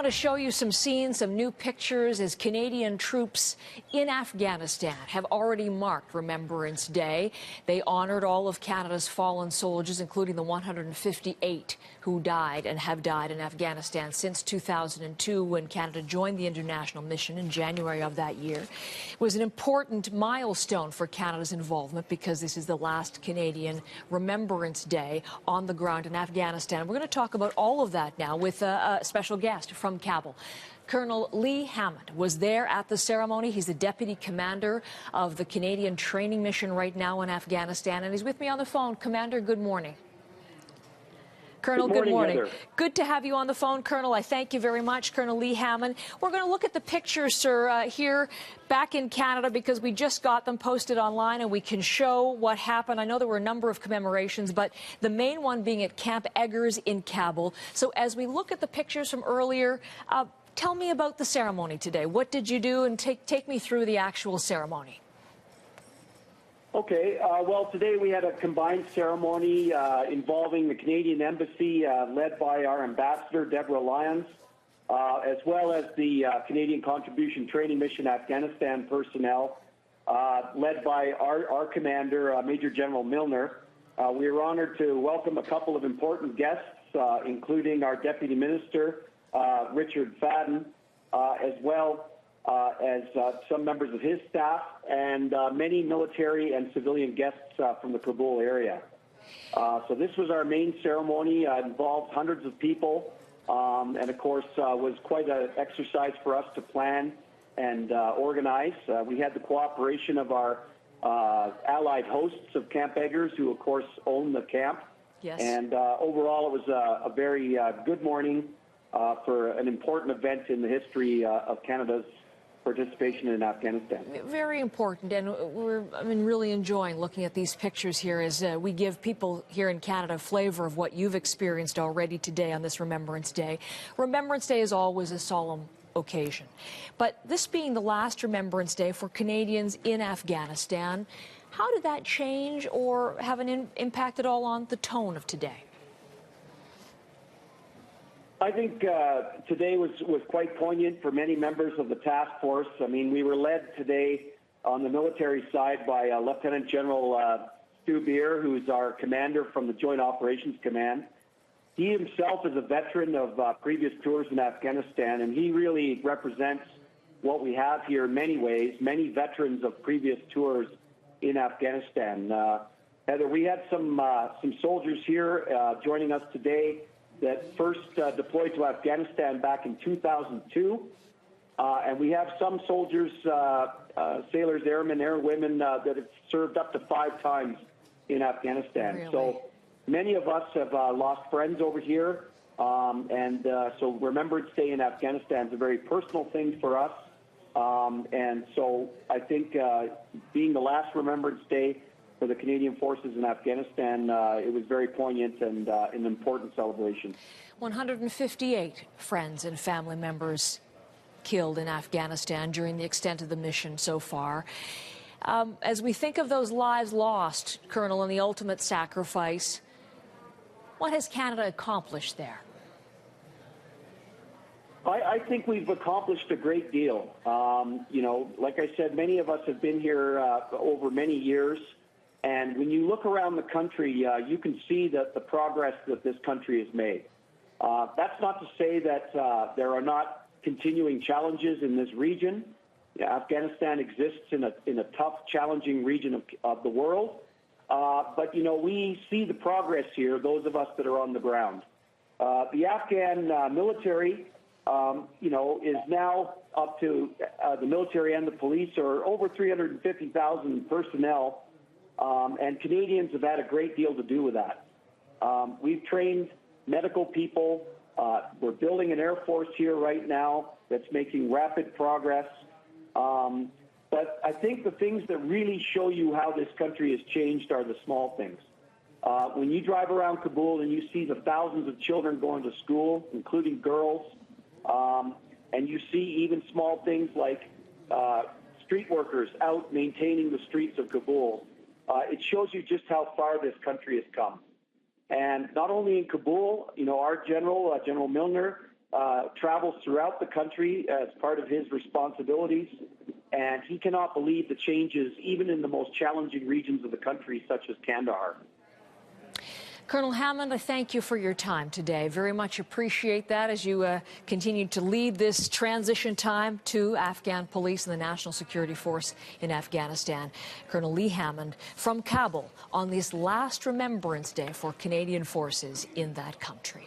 want to show you some scenes, some new pictures as Canadian troops in Afghanistan have already marked Remembrance Day. They honored all of Canada's fallen soldiers, including the 158 who died and have died in Afghanistan since 2002, when Canada joined the international mission in January of that year. It was an important milestone for Canada's involvement because this is the last Canadian Remembrance Day on the ground in Afghanistan. We're going to talk about all of that now with a special guest from Kabul. Colonel Lee Hammond was there at the ceremony. He's the deputy commander of the Canadian training mission right now in Afghanistan, and he's with me on the phone. Commander, good morning. Colonel, good morning. Heather. Good to have you on the phone, Colonel. I thank you very much, Colonel Lee Hammond. We're going to look at the pictures, sir, here back in Canada, because we just got them posted online and we can show what happened. I know there were a number of commemorations, but the main one being at Camp Eggers in Kabul. So as we look at the pictures from earlier, tell me about the ceremony today. What did you do? And take me through the actual ceremony. Okay, well, today we had a combined ceremony involving the Canadian Embassy, led by our ambassador, Deborah Lyons, as well as the Canadian Contribution Training Mission Afghanistan personnel, led by our commander, Major General Milner. We were honored to welcome a couple of important guests, including our Deputy Minister, Richard Fadden, as well as some members of his staff, and many military and civilian guests from the Kabul area. So this was our main ceremony. Involved hundreds of people, and of course was quite an exercise for us to plan and organize. We had the cooperation of our allied hosts of Camp Eggers, who of course own the camp. Yes. And overall it was a very good morning for an important event in the history of Canada's participation in Afghanistan. Very important, and we're really enjoying looking at these pictures here as we give people here in Canada a flavor of what you've experienced already today on this Remembrance Day. Remembrance Day is always a solemn occasion, but this being the last Remembrance Day for Canadians in Afghanistan, how did that change or have an impact at all on the tone of today? I think today was quite poignant for many members of the task force. I mean, we were led today on the military side by Lieutenant General Stu Beer, who's our commander from the Joint Operations Command. He himself is a veteran of previous tours in Afghanistan, and he really represents what we have here in many ways, many veterans of previous tours in Afghanistan. Heather, we had some soldiers here joining us today that first deployed to Afghanistan back in 2002. And we have some soldiers, sailors, airmen, airwomen that have served up to 5 times in Afghanistan. Really? So many of us have lost friends over here. So Remembrance Day in Afghanistan is a very personal thing for us. And so I think being the last Remembrance Day for the Canadian forces in Afghanistan, it was very poignant and an important celebration. 158 friends and family members killed in Afghanistan during the extent of the mission so far. As we think of those lives lost, Colonel, and the ultimate sacrifice, what has Canada accomplished there? I think we've accomplished a great deal. You know, like I said, many of us have been here over many years. And when you look around the country, you can see that the progress that this country has made. That's not to say that there are not continuing challenges in this region. Afghanistan exists in a tough, challenging region of the world. But, you know, we see the progress here, those of us that are on the ground. The Afghan military, you know, is now up to the military and the police are over 350,000 personnel. And Canadians have had a great deal to do with that. We've trained medical people. We're building an Air Force here right now that's making rapid progress. But I think the things that really show you how this country has changed are the small things. When you drive around Kabul and you see the thousands of children going to school, including girls, and you see even small things like street workers out maintaining the streets of Kabul, it shows you just how far this country has come. And not only in Kabul, you know, our general, General Milner, travels throughout the country as part of his responsibilities, and he cannot believe the changes, even in the most challenging regions of the country, such as Kandahar. Colonel Hammond, I thank you for your time today. Very much appreciate that as you continue to lead this transition time to Afghan police and the National Security Force in Afghanistan. Colonel Lee Hammond from Kabul on this last Remembrance Day for Canadian forces in that country.